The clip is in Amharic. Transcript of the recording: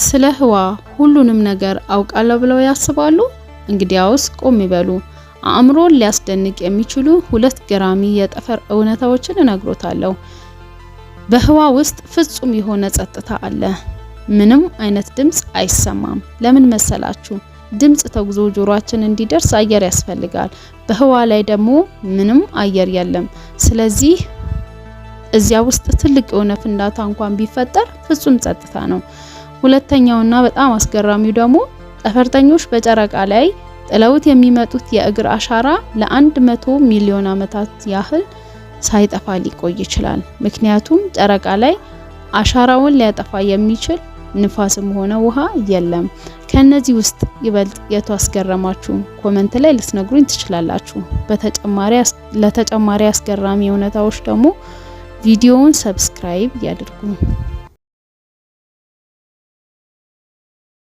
ስለ ህዋ ሁሉንም ነገር አውቃለሁ ብለው ያስባሉ? እንግዲያውስ ቆም ይበሉ። አእምሮን ሊያስደንቅ የሚችሉ ሁለት ገራሚ የጠፈር እውነታዎችን እነግሮታለሁ። በህዋ ውስጥ ፍጹም የሆነ ጸጥታ አለ። ምንም አይነት ድምጽ አይሰማም። ለምን መሰላችሁ? ድምጽ ተጉዞ ጆሮአችን እንዲደርስ አየር ያስፈልጋል። በህዋ ላይ ደግሞ ምንም አየር የለም። ስለዚህ እዚያ ውስጥ ትልቅ የሆነ ፍንዳታ እንኳን ቢፈጠር ፍጹም ጸጥታ ነው። ሁለተኛውና በጣም አስገራሚው ደግሞ ጠፈርተኞች በጨረቃ ላይ ጥለውት የሚመጡት የእግር አሻራ ለ100 ሚሊዮን ዓመታት ያህል ሳይጠፋ ሊቆይ ይችላል። ምክንያቱም ጨረቃ ላይ አሻራውን ሊያጠፋ የሚችል ንፋስም ሆነ ውሃ የለም። ከነዚህ ውስጥ ይበልጥ የቱ አስገረማችሁ? ኮሜንት ላይ ልትነግሩኝ ትችላላችሁ። ለተጨማሪ አስገራሚ እውነታዎች ደግሞ ቪዲዮውን ሰብስክራይብ ያድርጉ።